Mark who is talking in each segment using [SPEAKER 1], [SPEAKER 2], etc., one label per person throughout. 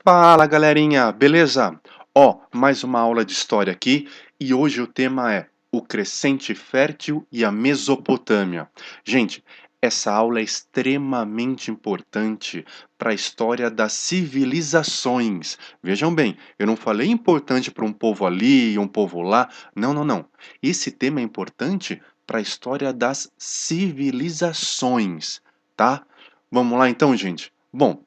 [SPEAKER 1] Fala galerinha, beleza? Ó, mais uma aula de história aqui e hoje o tema é o Crescente Fértil e a Mesopotâmia. Gente, essa aula é extremamente importante para a história das civilizações. Vejam bem, eu não falei importante para um povo ali e um povo lá. Não, não, não. Esse tema é importante para a história das civilizações, tá? Vamos lá então, gente? Bom,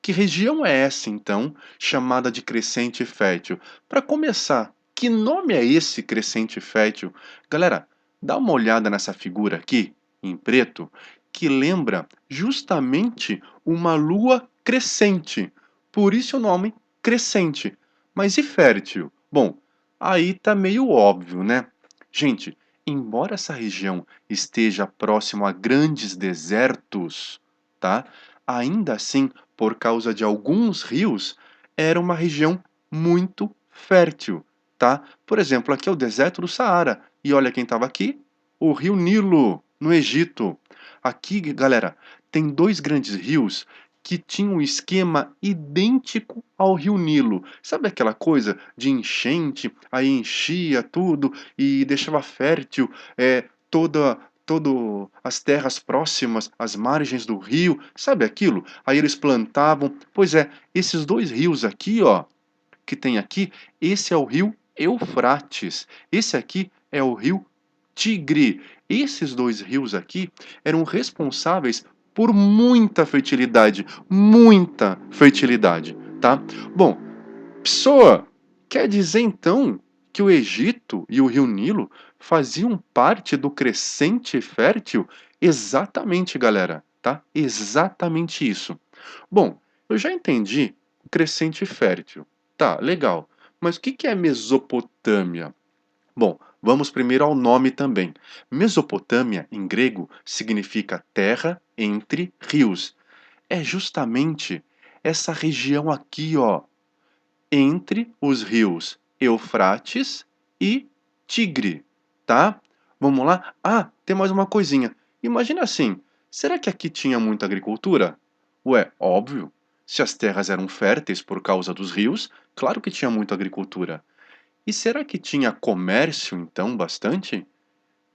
[SPEAKER 1] que região é essa, então, chamada de Crescente Fértil? Para começar, que nome é esse Crescente Fértil? Galera, dá uma olhada nessa figura aqui, em preto, que lembra justamente uma lua crescente. Por isso o nome Crescente. Mas e fértil? Bom, aí tá meio óbvio, né? Gente, embora essa região esteja próximo a grandes desertos, tá? Ainda assim, por causa de alguns rios, era uma região muito fértil, tá? Por exemplo, aqui é o deserto do Saara. E olha quem estava aqui? O rio Nilo, no Egito. Aqui, galera, tem dois grandes rios que tinham um esquema idêntico ao rio Nilo. Sabe aquela coisa de enchente, aí enchia tudo e deixava fértil todo as terras próximas às margens do rio, sabe aquilo? Aí eles plantavam. Pois é, esses dois rios aqui, ó, que tem aqui, esse é o rio Eufrates. Esse aqui é o rio Tigre. Esses dois rios aqui eram responsáveis por muita fertilidade, tá? Bom, Pessoa, quer dizer então que o Egito e o rio Nilo faziam parte do crescente fértil? Exatamente, galera, tá? Exatamente isso. Bom, eu já entendi o crescente fértil. Tá, legal. Mas o que é Mesopotâmia? Bom, vamos primeiro ao nome também. Mesopotâmia, em grego, significa terra entre rios. É justamente essa região aqui, ó, entre os rios Eufrates e Tigre, tá? Vamos lá? Ah, tem mais uma coisinha. Imagina assim, será que aqui tinha muita agricultura? Ué, óbvio. Se as terras eram férteis por causa dos rios, claro que tinha muita agricultura. E será que tinha comércio, então, bastante?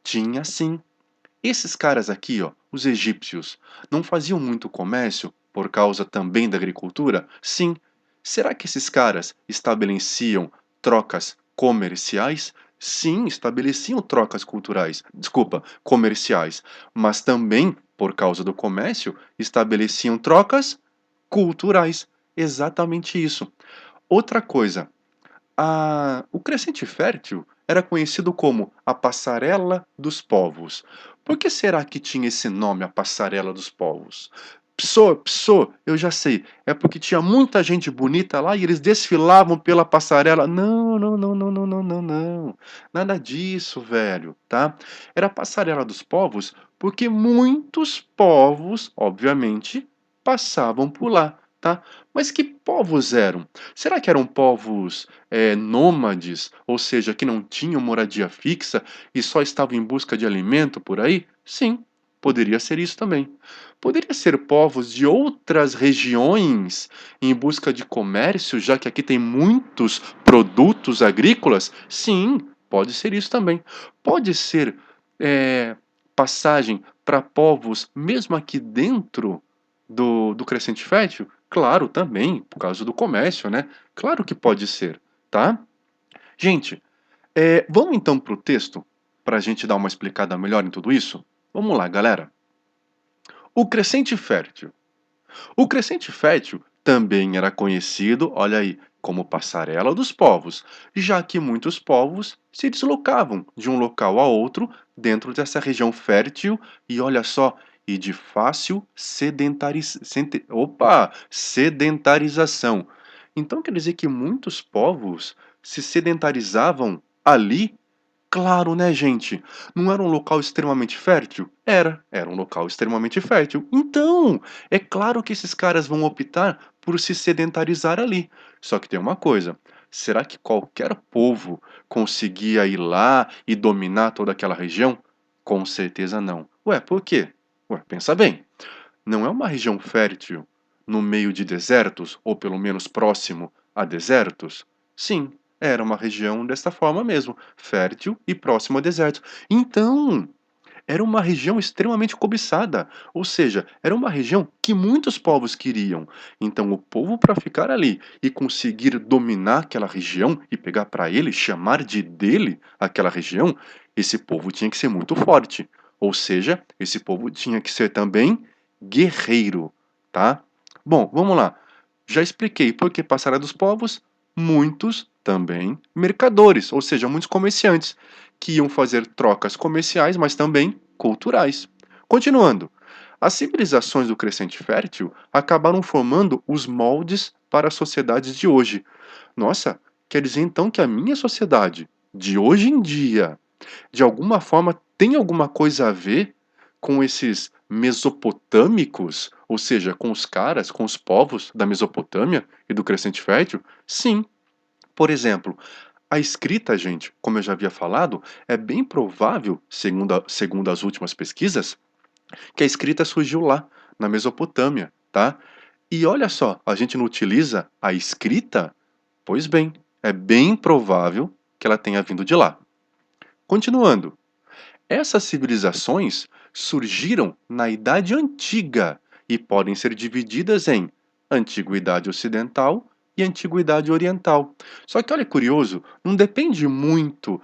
[SPEAKER 1] Tinha sim. Esses caras aqui, ó, os egípcios, não faziam muito comércio por causa também da agricultura? Sim. Será que esses caras estabeleciam trocas comerciais? Sim, estabeleciam trocas culturais, desculpa, comerciais, mas também, por causa do comércio, estabeleciam trocas culturais. Exatamente isso. Outra coisa, o crescente fértil era conhecido como a Passarela dos Povos. Por que será que tinha esse nome, a Passarela dos Povos? Psô, eu já sei. É porque tinha muita gente bonita lá e eles desfilavam pela passarela. Não, não, não, não, não, não, não, não. Nada disso, velho, tá? Era a Passarela dos Povos porque muitos povos, obviamente, passavam por lá, tá? Mas que povos eram? Será que eram povos nômades, ou seja, que não tinham moradia fixa e só estavam em busca de alimento por aí? Sim, poderia ser isso também. Poderia ser povos de outras regiões em busca de comércio, já que aqui tem muitos produtos agrícolas? Sim, pode ser isso também. Pode ser passagem para povos mesmo aqui dentro do Crescente Fértil? Claro, também, por causa do comércio, né? Claro que pode ser, tá? Gente, vamos então para o texto, para a gente dar uma explicada melhor em tudo isso? Vamos lá, galera. O Crescente Fértil. O Crescente Fértil também era conhecido, olha aí, como Passarela dos Povos, já que muitos povos se deslocavam de um local a outro dentro dessa região fértil e olha só, e de fácil sedentarização. Então quer dizer que muitos povos se sedentarizavam ali. Claro, né, gente? Não era um local extremamente fértil? Era um local extremamente fértil. Então, é claro que esses caras vão optar por se sedentarizar ali. Só que tem uma coisa: será que qualquer povo conseguia ir lá e dominar toda aquela região? Com certeza não. Ué, por quê? Ué, pensa bem. Não é uma região fértil. no meio de desertos, ou pelo menos próximo a desertos? Sim, era uma região desta forma mesmo, fértil e próximo a desertos. Então, era uma região extremamente cobiçada, ou seja, era uma região que muitos povos queriam. Então, o povo, para ficar ali e conseguir dominar aquela região e pegar para ele, chamar de dele aquela região, esse povo tinha que ser muito forte. Ou seja, esse povo tinha que ser também guerreiro, tá? Bom, vamos lá. Já expliquei por que passará dos povos, muitos também mercadores, ou seja, muitos comerciantes que iam fazer trocas comerciais, mas também culturais. Continuando, as civilizações do Crescente Fértil acabaram formando os moldes para as sociedades de hoje. Nossa, quer dizer então que a minha sociedade de hoje em dia, de alguma forma, tem alguma coisa a ver com esses mesopotâmicos, ou seja, com os caras, com os povos da Mesopotâmia e do Crescente Fértil? Sim. Por exemplo, a escrita, gente, como eu já havia falado, é bem provável, segundo as últimas pesquisas, que a escrita surgiu lá, na Mesopotâmia, tá? E olha só, a gente não utiliza a escrita? Pois bem, é bem provável que ela tenha vindo de lá. Continuando, essas civilizações surgiram na Idade Antiga e podem ser divididas em Antiguidade Ocidental e Antiguidade Oriental. Só que olha curioso, não depende muito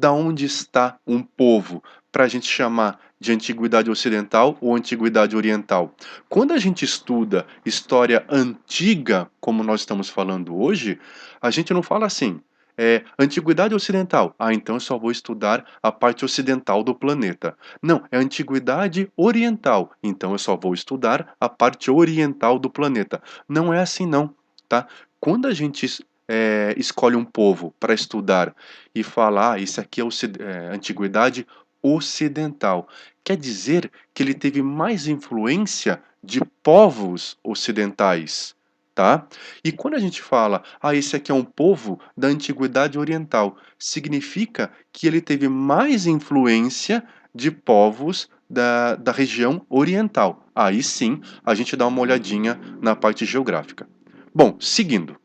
[SPEAKER 1] da onde está um povo para a gente chamar de Antiguidade Ocidental ou Antiguidade Oriental. Quando a gente estuda história antiga, como nós estamos falando hoje, a gente não fala assim, antiguidade ocidental. Ah, então eu só vou estudar a parte ocidental do planeta. Não, é antiguidade oriental. Então eu só vou estudar a parte oriental do planeta. Não é assim não, tá? Quando a gente escolhe um povo para estudar e falar, isso aqui é antiguidade ocidental, quer dizer que ele teve mais influência de povos ocidentais, tá? E quando a gente fala, ah, esse aqui é um povo da antiguidade oriental, significa que ele teve mais influência de povos da região oriental. Aí sim, a gente dá uma olhadinha na parte geográfica. Bom, seguindo.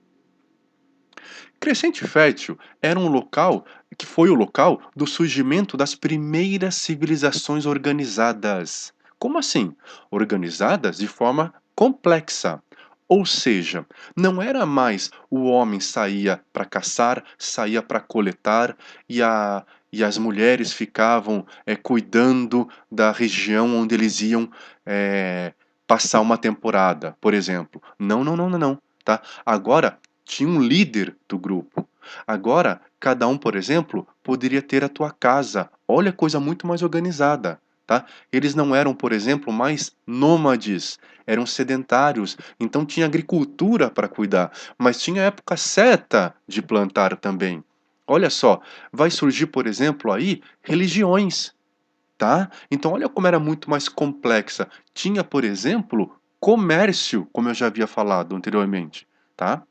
[SPEAKER 1] Crescente Fértil era um local que foi o local do surgimento das primeiras civilizações organizadas. Como assim? Organizadas de forma complexa. Ou seja, não era mais o homem saía para caçar, saía para coletar e as mulheres ficavam cuidando da região onde eles iam passar uma temporada, por exemplo. Não, não, não, não, não. Tá? Agora tinha um líder do grupo. Agora, cada um, por exemplo, poderia ter a tua casa. Olha, coisa muito mais organizada, tá? Eles não eram, por exemplo, mais nômades, eram sedentários, então tinha agricultura para cuidar, mas tinha época certa de plantar também. Olha só, vai surgir, por exemplo, aí religiões, tá? Então olha como era muito mais complexa. Tinha, por exemplo, comércio, como eu já havia falado anteriormente, tá?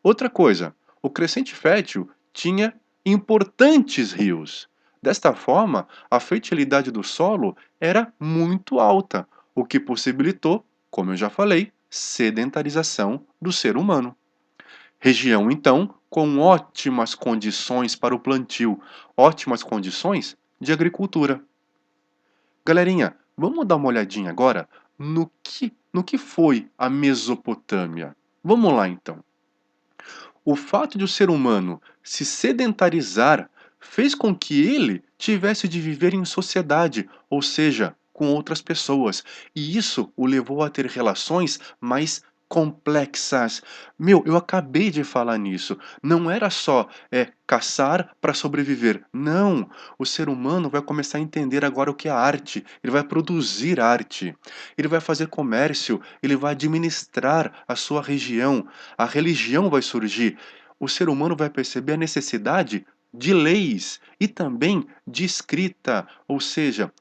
[SPEAKER 1] Outra coisa, o Crescente Fértil tinha importantes rios. Desta forma, a fertilidade do solo era muito alta, o que possibilitou, como eu já falei, sedentarização do ser humano. Região, então, com ótimas condições para o plantio, ótimas condições de agricultura. Galerinha, vamos dar uma olhadinha agora no que foi a Mesopotâmia. Vamos lá, então. O fato de o ser humano se sedentarizar fez com que ele tivesse de viver em sociedade, ou seja, com outras pessoas. E isso o levou a ter relações mais complexas. Meu, eu acabei de falar nisso. Não era só caçar para sobreviver. Não. O ser humano vai começar a entender agora o que é arte. Ele vai produzir arte. Ele vai fazer comércio. Ele vai administrar a sua região. A religião vai surgir. O ser humano vai perceber a necessidade de leis e também de escrita, ou seja,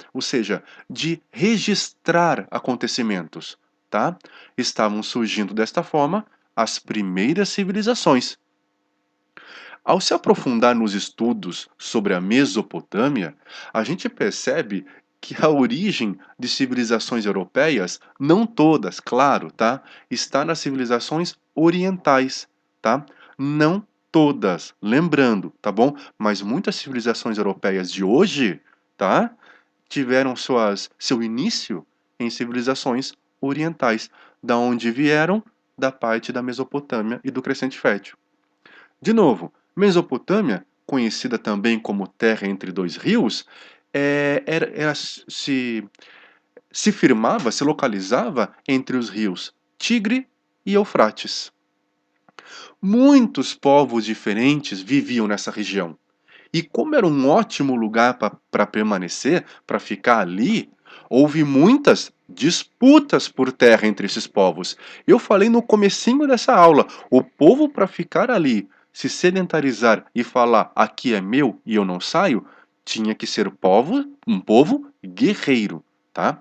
[SPEAKER 1] de registrar acontecimentos, tá? Estavam surgindo desta forma as primeiras civilizações. Ao se aprofundar nos estudos sobre a Mesopotâmia, a gente percebe que a origem de civilizações europeias, não todas, claro, tá? Está nas civilizações orientais, tá? Não todas, lembrando, tá bom? Mas muitas civilizações europeias de hoje, tá? Tiveram seu início em civilizações orientais, da onde vieram da parte da Mesopotâmia e do Crescente Fértil. De novo, Mesopotâmia, conhecida também como Terra entre dois rios, se firmava, se localizava entre os rios Tigre e Eufrates. Muitos povos diferentes viviam nessa região. E como era um ótimo lugar para permanecer, para ficar ali, houve muitas disputas por terra entre esses povos. Eu falei no comecinho dessa aula, o povo para ficar ali, se sedentarizar e falar aqui é meu e eu não saio, tinha que ser um povo guerreiro, tá?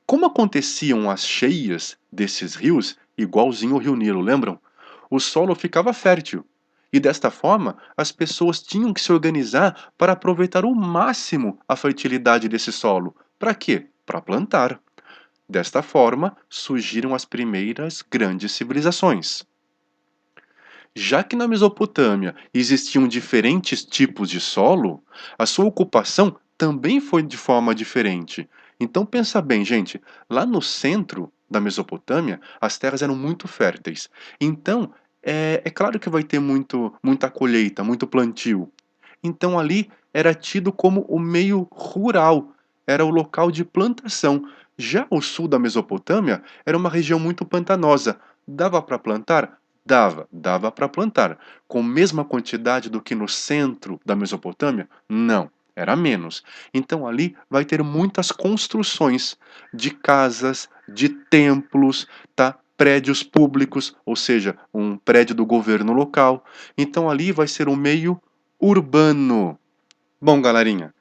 [SPEAKER 1] Como aconteciam as cheias desses rios, igualzinho o Rio Nilo, lembram? O solo ficava fértil. E desta forma, as pessoas tinham que se organizar para aproveitar o máximo a fertilidade desse solo. Para quê? Para plantar. Desta forma, surgiram as primeiras grandes civilizações. Já que na Mesopotâmia existiam diferentes tipos de solo, a sua ocupação também foi de forma diferente. Então pensa bem, gente, lá no centro da Mesopotâmia, as terras eram muito férteis. Então, é claro que vai ter muita colheita, muito plantio. Então ali era tido como o meio rural, era o local de plantação. Já o sul da Mesopotâmia era uma região muito pantanosa. Dava para plantar? Dava para plantar. Com a mesma quantidade do que no centro da Mesopotâmia? Não, era menos. Então ali vai ter muitas construções de casas, de templos, tá? Prédios públicos, ou seja, um prédio do governo local. Então ali vai ser um meio urbano. Bom, galerinha,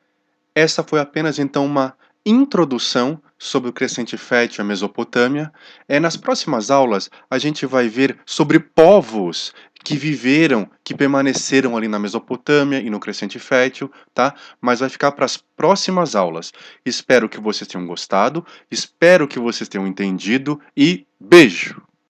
[SPEAKER 1] essa foi apenas então uma introdução sobre o Crescente Fértil e a Mesopotâmia. Nas próximas aulas a gente vai ver sobre povos que viveram, que permaneceram ali na Mesopotâmia e no Crescente Fértil, tá? Mas vai ficar para as próximas aulas. Espero que vocês tenham gostado, espero que vocês tenham entendido e beijo!